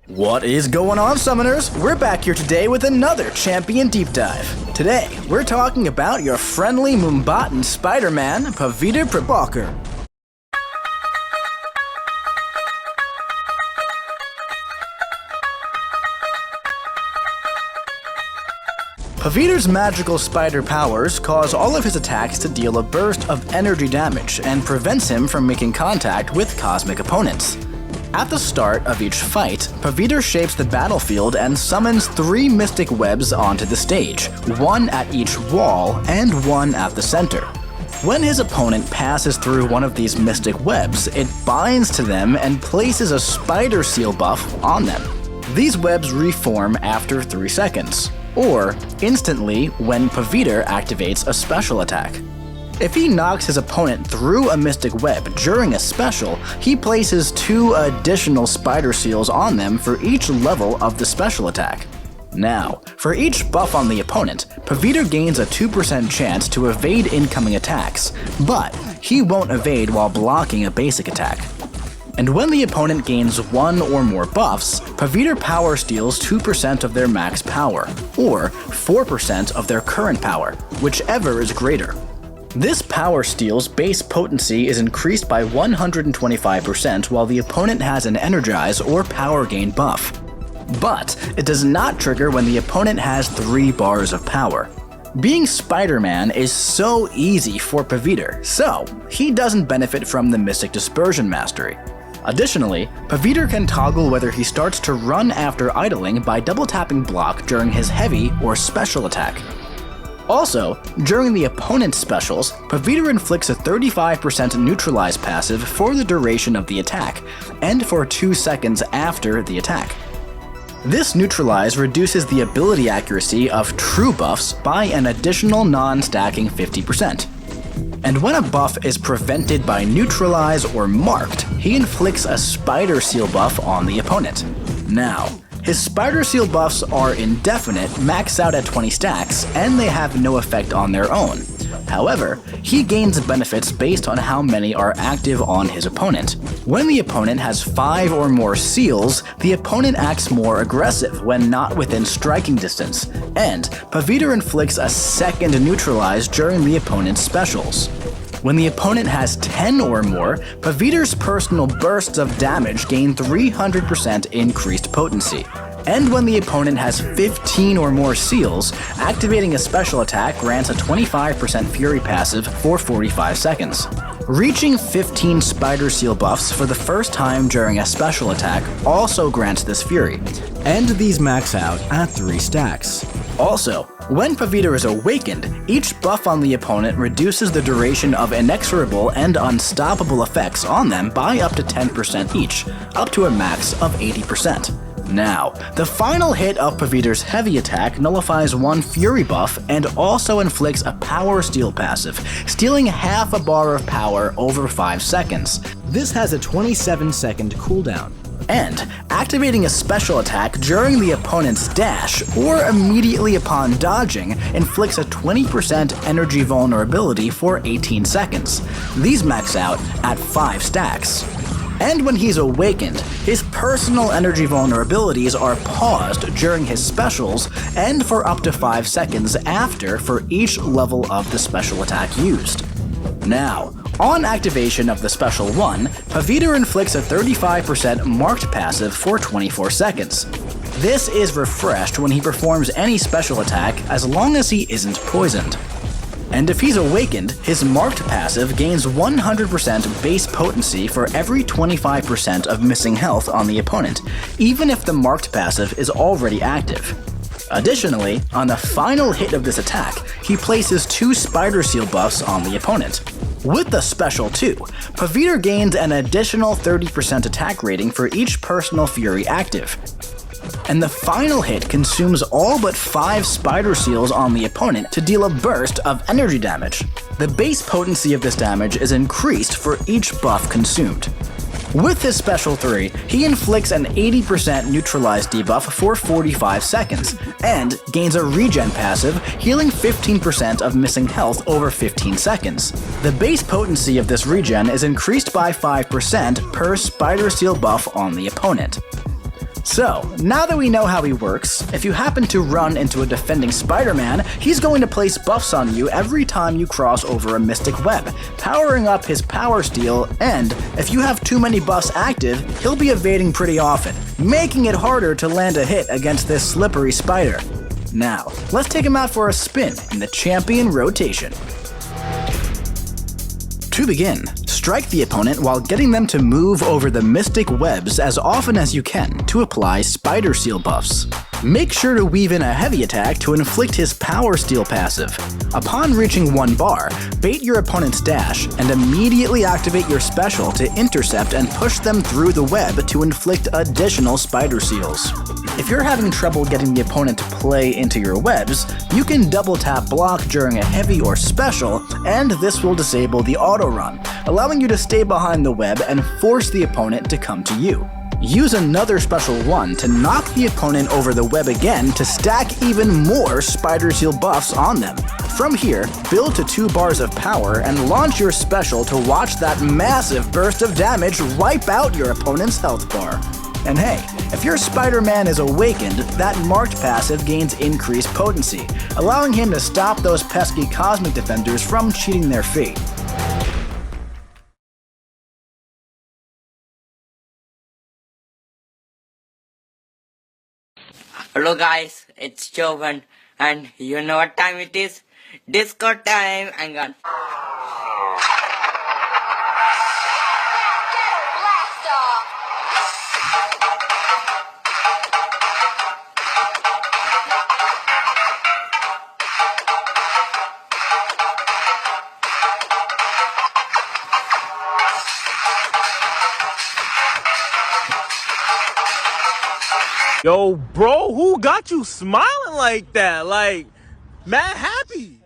What is going on, Summoners? We're back here today with another Champion Deep Dive. Today, we're talking about your friendly Moombatan Spider-Man, Pavitr Prabhakar. Pavitr's magical spider powers cause all of his attacks to deal a burst of energy damage and prevents him from making contact with cosmic opponents. At the start of each fight, Pavitr shapes the battlefield and summons 3 mystic webs onto the stage, one at each wall and one at the center. When his opponent passes through one of these mystic webs, it binds to them and places a spider seal buff on them. These webs reform after 3 seconds, or instantly when Pavitr activates a special attack. If he knocks his opponent through a mystic web during a special, he places 2 additional spider seals on them for each level of the special attack. Now, for each buff on the opponent, Pavitr gains a 2% chance to evade incoming attacks, but he won't evade while blocking a basic attack. And when the opponent gains 1 or more buffs, Pavitr power steals 2% of their max power, or 4% of their current power, whichever is greater. This power steal's base potency is increased by 125% while the opponent has an energize or power gain buff. But it does not trigger when the opponent has 3 bars of power. Being Spider-Man is so easy for Pavitr, so he doesn't benefit from the Mystic Dispersion Mastery. Additionally, Pavitr can toggle whether he starts to run after idling by double-tapping block during his heavy or special attack. Also, during the opponent's specials, Pavitr inflicts a 35% neutralize passive for the duration of the attack, and for 2 seconds after the attack. This neutralize reduces the ability accuracy of true buffs by an additional non-stacking 50%. And when a buff is prevented by neutralize or marked, he inflicts a spider seal buff on the opponent. Now, his spider seal buffs are indefinite, max out at 20 stacks, and they have no effect on their own. However, he gains benefits based on how many are active on his opponent. When the opponent has 5 or more seals, the opponent acts more aggressive when not within striking distance, and Pavitr inflicts a second neutralize during the opponent's specials. When the opponent has 10 or more, Pavitr's personal bursts of damage gain 300% increased potency. And when the opponent has 15 or more seals, activating a special attack grants a 25% fury passive for 45 seconds. Reaching 15 spider seal buffs for the first time during a special attack also grants this fury, and these max out at 3 stacks. Also, when Pavitr is awakened, each buff on the opponent reduces the duration of inexorable and unstoppable effects on them by up to 10% each, up to a max of 80%. Now, the final hit of Pavitr's heavy attack nullifies 1 fury buff and also inflicts a power steal passive, stealing half a bar of power over 5 seconds. This has a 27-second cooldown. And activating a special attack during the opponent's dash or immediately upon dodging inflicts a 20% energy vulnerability for 18 seconds. These max out at 5 stacks. And when he's awakened, his personal energy vulnerabilities are paused during his specials and for up to 5 seconds after for each level of the special attack used. Now, on activation of the Special 1, Pavitr inflicts a 35% marked passive for 24 seconds. This is refreshed when he performs any special attack as long as he isn't poisoned. And if he's awakened, his marked passive gains 100% base potency for every 25% of missing health on the opponent, even if the marked passive is already active. Additionally, on the final hit of this attack, he places 2 spider seal buffs on the opponent. With the Special 2, Pavitr gains an additional 30% attack rating for each personal fury active. And the final hit consumes all but 5 spider seals on the opponent to deal a burst of energy damage. The base potency of this damage is increased for each buff consumed. With his Special 3, he inflicts an 80% neutralized debuff for 45 seconds, and gains a regen passive, healing 15% of missing health over 15 seconds. The base potency of this regen is increased by 5% per spider seal buff on the opponent. So, now that we know how he works, if you happen to run into a defending Spider-Man, he's going to place buffs on you every time you cross over a mystic web, powering up his power steal, and if you have too many buffs active, he'll be evading pretty often, making it harder to land a hit against this slippery spider. Now, let's take him out for a spin in the champion rotation. To begin, strike the opponent while getting them to move over the mystic webs as often as you can to apply spider seal buffs. Make sure to weave in a heavy attack to inflict his power steal passive. Upon reaching 1 bar, bait your opponent's dash and immediately activate your special to intercept and push them through the web to inflict additional spider seals. If you're having trouble getting the opponent to play into your webs, you can double tap block during a heavy or special, and this will disable the auto run, allowing you to stay behind the web and force the opponent to come to you. Use another special one to knock the opponent over the web again to stack even more spider seal buffs on them. From here, build to 2 bars of power and launch your special to watch that massive burst of damage wipe out your opponent's health bar. And hey, if your Spider-Man is awakened, that marked passive gains increased potency, allowing him to stop those pesky cosmic defenders from cheating their fate. Hello guys, it's Jovan, and you know what time it is? Disco time! I'm gone. Yo, bro, who got you smiling like that? Like, mad happy.